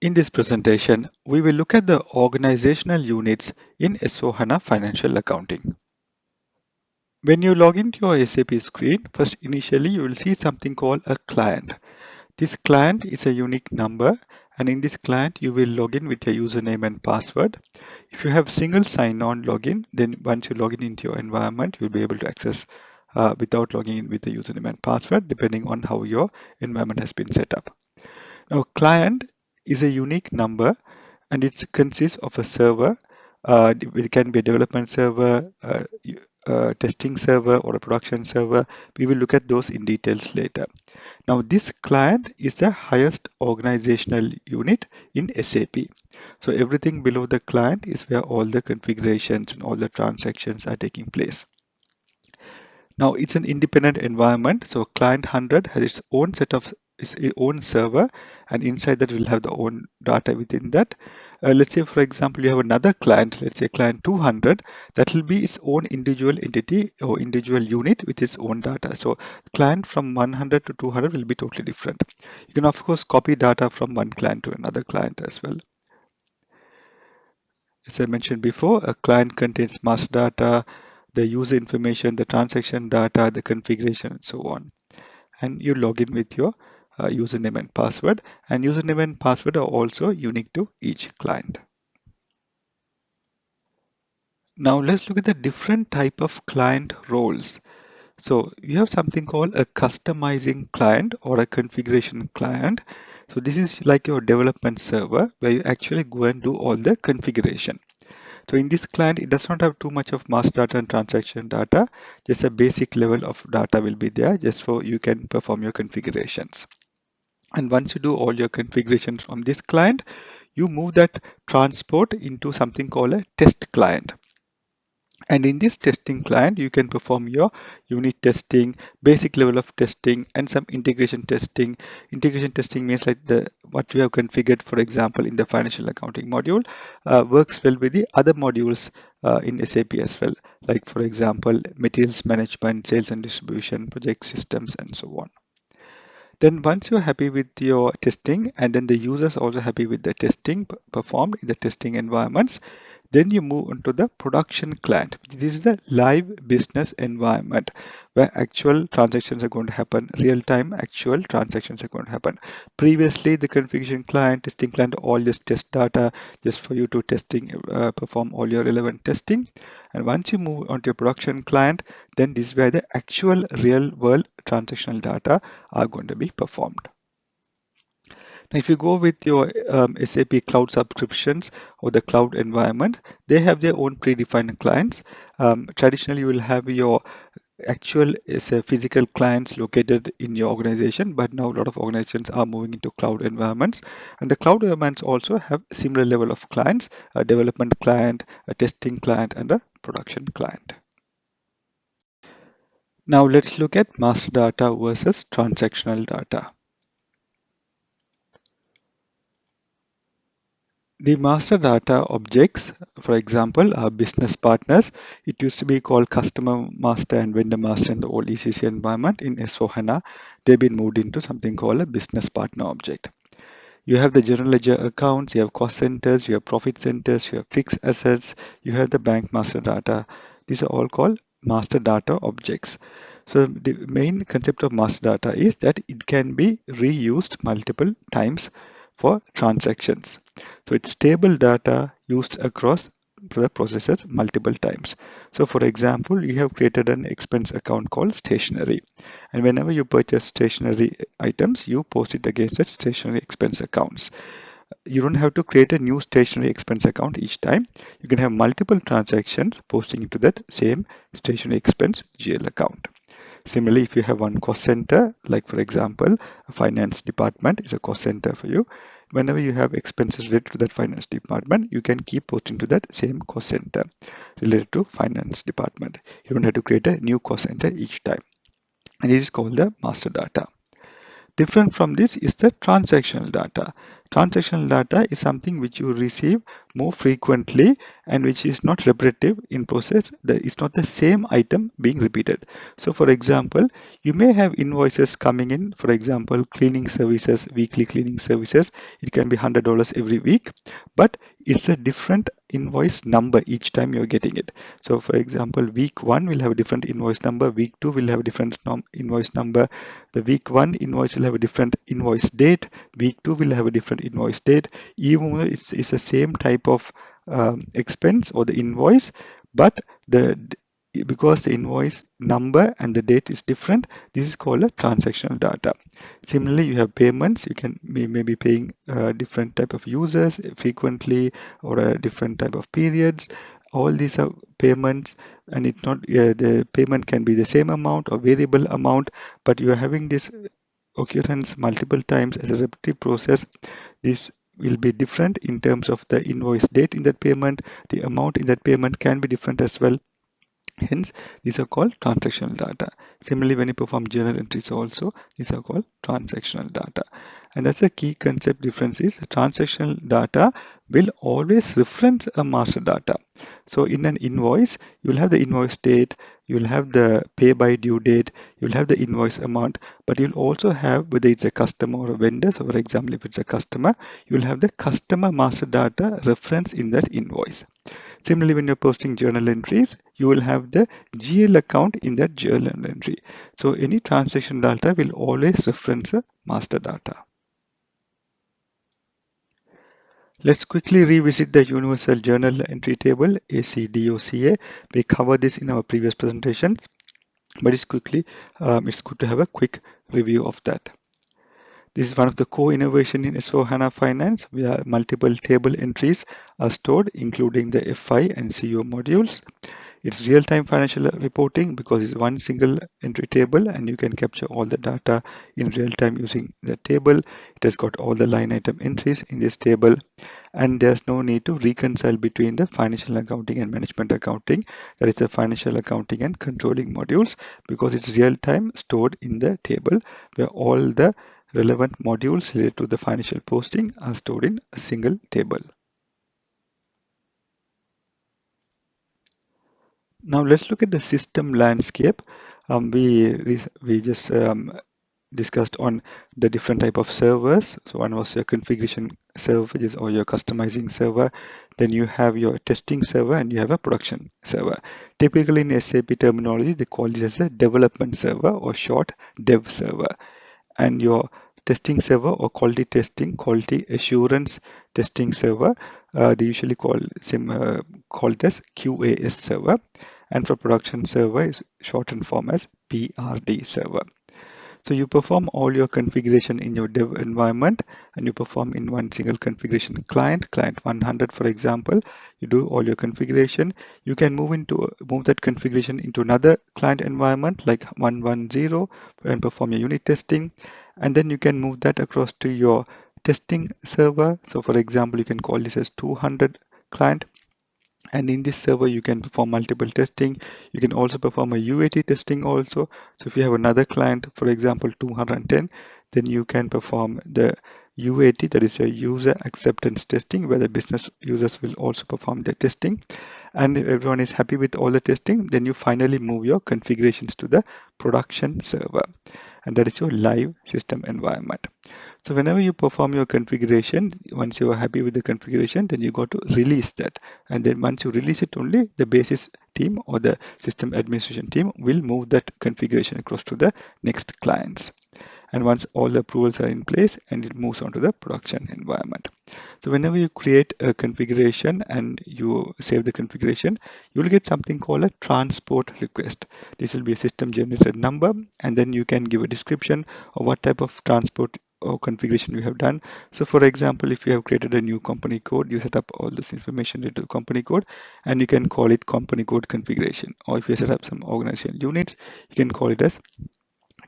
In this presentation, we will look at the organizational units in S/4HANA Financial Accounting. When you log into your SAP screen, first initially you will see something called a client. This client is a unique number, and in this client you will log in with your username and password. If you have single sign-on login, then once you log in into your environment, you'll be able to access without logging in with the username and password, depending on how your environment has been set up. Now, client is a unique number and it consists of a server. It can be a development server, testing server, or a production server. We will look at those in details later. Now, this client is the highest organizational unit in SAP. So everything below the client is where all the configurations and all the transactions are taking place. Now it's an independent environment, so client 100 has its own set of its own server, and inside that it will have the own data within that. Let's say, for example, you have another client, let's say client 200, that will be its own individual entity or individual unit with its own data. So client from 100 to 200 will be totally different. You can of course copy data from one client to another client as well. As I mentioned before, a client contains master data, the user information, the transaction data, the configuration, and so on. And you log in with your username and password. And username and password are also unique to each client. Now let's look at the different type of client roles. So you have something called a customizing client or a configuration client. So this is like your development server where you actually go and do all the configuration. So in this client, it does not have too much of master data and transaction data. Just a basic level of data will be there just for you can perform your configurations. And once you do all your configurations from this client, you move that transport into something called a test client. And in this testing client, you can perform your unit testing, basic level of testing, and some integration testing. Integration testing means like what you have configured, for example, in the financial accounting module, works well with the other modules in SAP as well. Like, for example, materials management, sales and distribution, project systems, and so on. Then once you're happy with your testing, and then the users also happy with the testing performed in the testing environments, then you move into the production client. This is the live business environment where actual transactions are going to happen, real-time actual transactions are going to happen. Previously, the configuration client, testing client, all just test data just for you to perform all your relevant testing. And once you move onto your production client, then this is where the actual real-world transactional data are going to be performed. Now, if you go with your SAP cloud subscriptions or the cloud environment, they have their own predefined clients. Traditionally, you will have your actual physical clients located in your organization, but now a lot of organizations are moving into cloud environments. And the cloud environments also have similar level of clients, a development client, a testing client, and a production client. Now let's look at master data versus transactional data. The master data objects, for example, are business partners. It used to be called customer master and vendor master in the old ECC environment. In S/4HANA, they've been moved into something called a business partner object. You have the general ledger accounts, you have cost centers, you have profit centers, you have fixed assets, you have the bank master data. These are all called master data objects. So the main concept of master data is that it can be reused multiple times for transactions. So it's stable data used across the processes multiple times. So for example, you have created an expense account called stationery. And whenever you purchase stationery items, you post it against that stationery expense accounts. You don't have to create a new stationery expense account each time. You can have multiple transactions posting into that same stationery expense GL account. Similarly, if you have one cost center, like for example, a finance department is a cost center for you. Whenever you have expenses related to that finance department, you can keep posting to that same cost center related to finance department. You don't have to create a new cost center each time. And this is called the master data. Different from this is the transactional data. Transactional data is something which you receive more frequently and which is not repetitive in process. It's not the same item being repeated. So for example, you may have invoices coming in, for example, cleaning services, weekly cleaning services. It can be $100 every week, but it's a different invoice number each time you're getting it. So for example, week one will have a different invoice number, week two will have a different invoice number, the week one invoice will have a different invoice date, week two will have a different invoice date, even though it's the same type of expense or the invoice, but the because the invoice number and the date is different, this is called a transactional data. Similarly, you have payments. You can maybe paying different type of users frequently or a different type of periods. All these are payments, and it not the payment can be the same amount or variable amount, but you are having this occurrence multiple times as a repetitive process. This will be different in terms of the invoice date in that payment. The amount in that payment can be different as well. Hence, these are called transactional data. Similarly, when you perform journal entries also, these are called transactional data. And that's the key concept difference is transactional data will always reference a master data. So in an invoice, you'll have the invoice date, you'll have the pay by due date, you'll have the invoice amount, but you'll also have whether it's a customer or a vendor. So for example, if it's a customer, you'll have the customer master data reference in that invoice. Similarly, when you're posting journal entries, you will have the GL account in that journal entry. So any transaction data will always reference a master data. Let's quickly revisit the Universal Journal Entry Table, ACDOCA. We covered this in our previous presentations, but it's good to have a quick review of that. This is one of the core innovation in S/4HANA Finance, where multiple table entries are stored, including the FI and CO modules. It's real-time financial reporting because it's one single entry table and you can capture all the data in real time using the table. It has got all the line item entries in this table, and there's no need to reconcile between the financial accounting and management accounting, that is the financial accounting and controlling modules, because it's real-time stored in the table where all the relevant modules related to the financial posting are stored in a single table. Now let's look at the system landscape. We just discussed on the different type of servers. So one was your configuration server, which is or your customizing server. Then you have your testing server and you have a production server. Typically in SAP terminology, they call this as a development server or short dev server. And your testing server or quality testing, quality assurance testing server, they usually call it as QAS server. And for production server is shortened form as PRD server. So you perform all your configuration in your dev environment and you perform in one single configuration client 100 for example. You do all your configuration. You can move that configuration into another client environment like 110 and perform your unit testing. And then you can move that across to your testing server. So for example, you can call this as 200 client, and in this server you can perform multiple testing. You can also perform a UAT testing also. So if you have another client, for example 210, then you can perform the UAT, that is a user acceptance testing, where the business users will also perform the testing. And if everyone is happy with all the testing, then you finally move your configurations to the production server, and that is your live system environment. So whenever you perform your configuration, once you are happy with the configuration, then you got to release that. And then once you release it only, the basis team or the system administration team will move that configuration across to the next clients. And once all the approvals are in place, and it moves on to the production environment. So whenever you create a configuration and you save the configuration, you will get something called a transport request. This will be a system generated number, and then you can give a description of what type of transport or configuration you have done. So for example, if you have created a new company code, you set up all this information into the company code, and you can call it company code configuration. Or if you set up some organizational units, you can call it as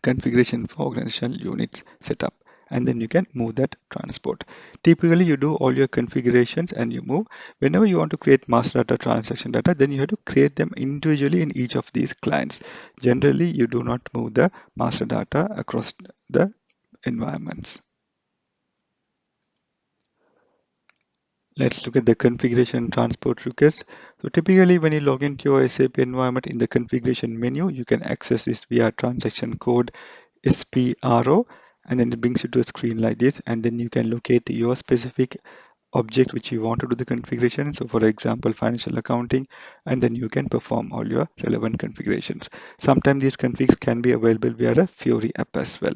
configuration for organizational units setup, and then you can move that transport. Typically you do all your configurations and you move. Whenever you want to create master data, transaction data, then you have to create them individually in each of these clients. Generally you do not move the master data across the environments. Let's look at the configuration transport request. So typically when you log into your SAP environment in the configuration menu, you can access this via transaction code SPRO, and then it brings you to a screen like this, and then you can locate your specific object which you want to do the configuration. So for example, financial accounting, and then you can perform all your relevant configurations. Sometimes these configs can be available via a Fiori app as well.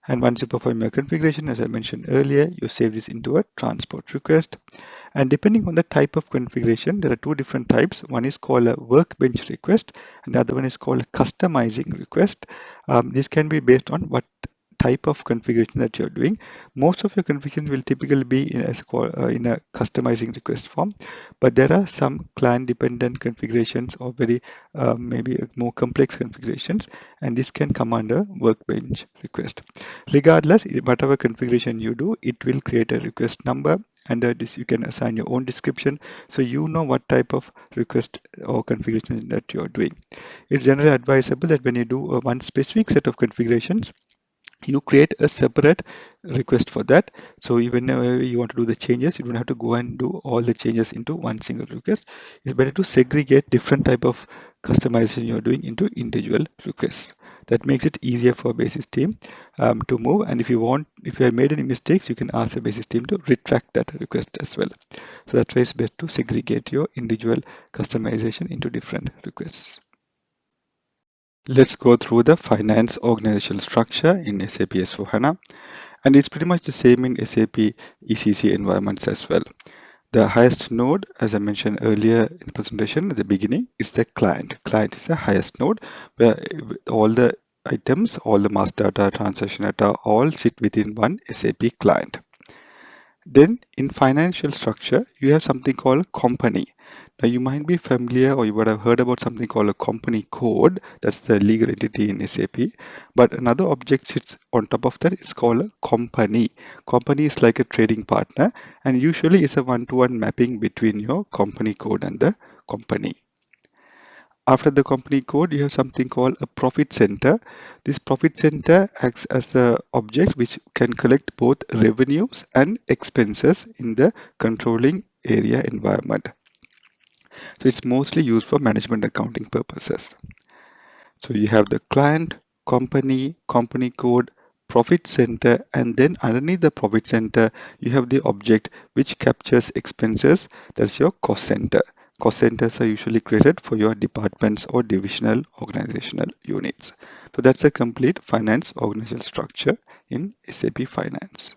And once you perform your configuration, as I mentioned earlier, you save this into a transport request. And depending on the type of configuration, there are two different types. One is called a workbench request, and the other one is called a customizing request. This can be based on what type of configuration that you're doing. Most of your configurations will typically be in a customizing request form, but there are some client-dependent configurations or very maybe more complex configurations, and this can come under workbench request. Regardless, whatever configuration you do, it will create a request number, and that is you can assign your own description, so you know what type of request or configuration that you're doing. It's generally advisable that when you do one specific set of configurations, you create a separate request for that. So even whenever you want to do the changes, you don't have to go and do all the changes into one single request. It's better to segregate different type of customization you're doing into individual requests. That makes it easier for basis team to move. And if you have made any mistakes, you can ask the basis team to retract that request as well. So that's why it's best to segregate your individual customization into different requests. Let's go through the finance organizational structure in SAP S/4HANA, and it's pretty much the same in SAP ECC environments as well. The highest node, as I mentioned earlier in the presentation at the beginning, is the client. Client is the highest node where all the items, all the master data, transaction data, all sit within one SAP client. Then in financial structure, you have something called company. Now you might be familiar or you would have heard about something called a company code. That's the legal entity in SAP. But another object sits on top of that. It's called a company. Company is like a trading partner, and usually it's a one-to-one mapping between your company code and the company. After the company code, you have something called a profit center. This profit center acts as a object which can collect both revenues and expenses in the controlling area environment. So it's mostly used for management accounting purposes. So you have the client, company, company code, profit center, and then underneath the profit center, you have the object which captures expenses. That's your cost center. Cost centers are usually created for your departments or divisional organizational units. So that's a complete finance organizational structure in SAP Finance.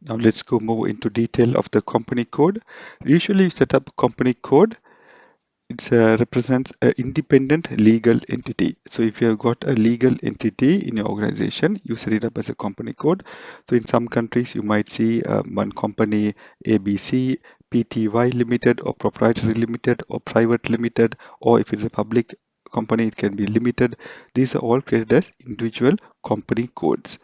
Now let's go more into detail of the company code. Usually you set up company code. It represents an independent legal entity. So if you have got a legal entity in your organization, you set it up as a company code. So in some countries, you might see one company ABC, PTY Limited, or Proprietary Limited, or Private Limited, or if it's a public company, it can be limited. These are all created as individual company codes,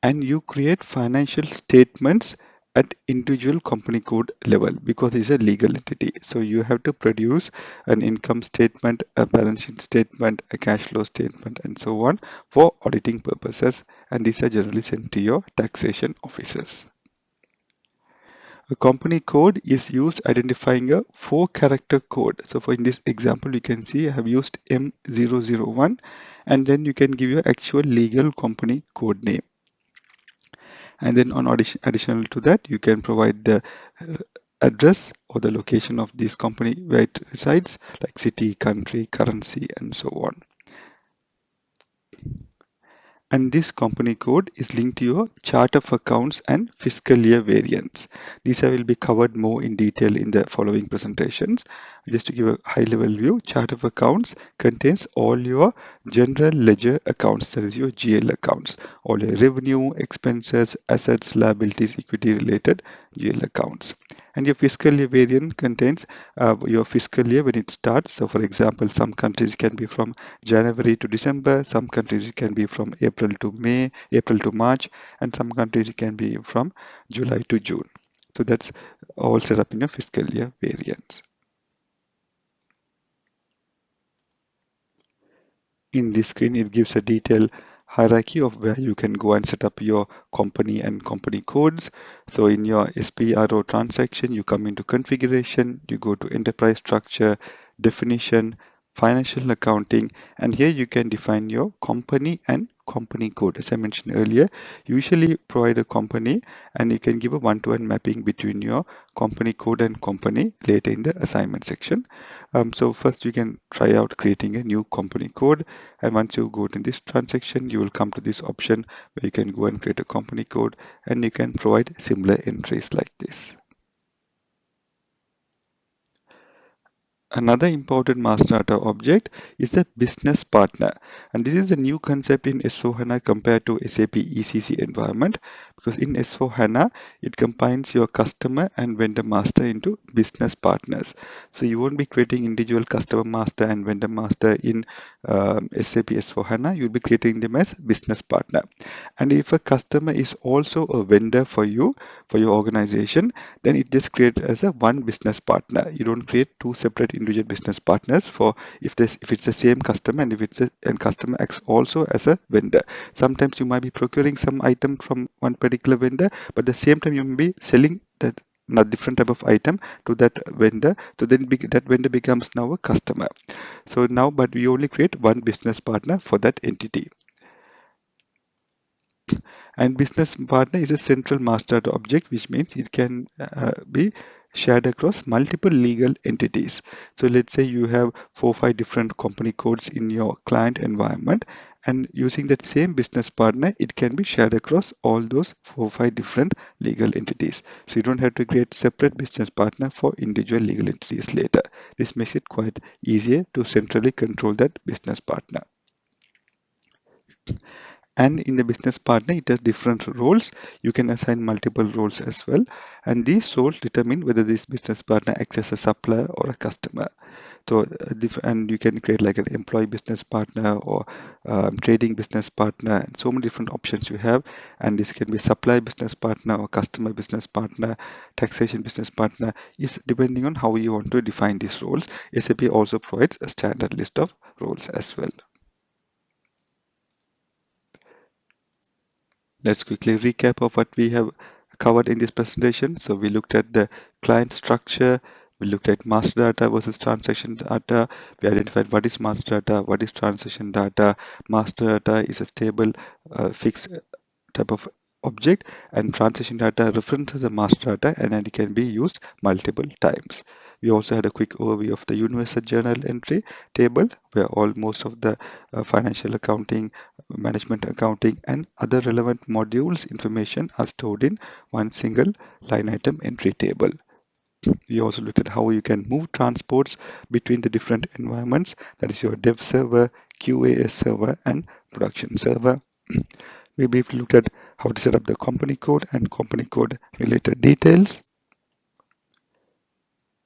and you create financial statements at individual company code level because it's a legal entity. So you have to produce an income statement, a balance sheet statement, a cash flow statement, and so on for auditing purposes. And these are generally sent to your taxation officers. A company code is used identifying a 4-character code. So for in this example, you can see I have used M001, and then you can give your actual legal company code name. And then on additional to that, you can provide the address or the location of this company where it resides, like city, country, currency, and so on. And this company code is linked to your chart of accounts and fiscal year variance. These will be covered more in detail in the following presentations. Just to give a high level view, chart of accounts contains all your general ledger accounts, that is your GL accounts, all your revenue, expenses, assets, liabilities, equity related GL accounts. And your fiscal year variance contains your fiscal year when it starts. So for example, some countries can be from January to December, some countries it can be from April to May, April to March, and some countries it can be from July to June. So that's all set up in your fiscal year variance. In this screen, it gives a detail hierarchy of where you can go and set up your company and company codes. So in your SPRO transaction, you come into configuration, you go to enterprise structure, definition, financial accounting, and here you can define your company and company code. As I mentioned earlier, usually provide a company and you can give a one-to-one mapping between your company code and company later in the assignment section. So first you can try out creating a new company code, and once you go to this transaction, you will come to this option where you can go and create a company code and you can provide similar entries like this. Another important master data object is the business partner, and this is a new concept in S/4HANA compared to SAP ECC environment, because in S/4HANA it combines your customer and vendor master into business partners. So you won't be creating individual customer master and vendor master in SAP S/4HANA. You'll be creating them as business partner. And if a customer is also a vendor for you, for your organization, then it just creates as a one business partner. You don't create two separate individual business partners for if it's the same customer and if it's a and customer acts also as a vendor. Sometimes you might be procuring some item from one particular vendor, but at the same time you may be selling that not different type of item to that vendor. So then that vendor becomes now a customer. So now, but we only create one business partner for that entity. And business partner is a central master object, which means it can be shared across multiple legal entities. So let's say you have 4 or 5 different company codes in your client environment, and using that same business partner, it can be shared across all those 4 or 5 different legal entities. So you don't have to create separate business partner for individual legal entities later. This makes it quite easier to centrally control that business partner. And in the business partner, it has different roles. You can assign multiple roles as well, and these roles determine whether this business partner acts as a supplier or a customer. So and you can create like an employee business partner or trading business partner, and so many different options you have. And this can be supply business partner or customer business partner, taxation business partner, is depending on how you want to define these roles. SAP also provides a standard list of roles as well. Let's quickly recap of what we have covered in this presentation. So we looked at the client structure, we looked at master data versus transaction data. We identified what is master data, what is transaction data. Master data is a stable, fixed type of object, and transaction data references the master data and it can be used multiple times. We also had a quick overview of the universal journal entry table where most of the financial accounting, management accounting, and other relevant modules information are stored in one single line item entry table. We also looked at how you can move transports between the different environments, that is your dev server, QAS server, and production server. We briefly looked at how to set up the company code and company code related details.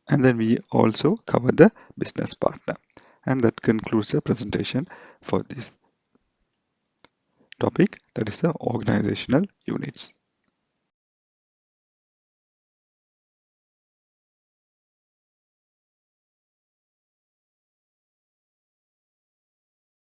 And then we also cover the business partner. And that concludes the presentation for this topic, that is the organizational units.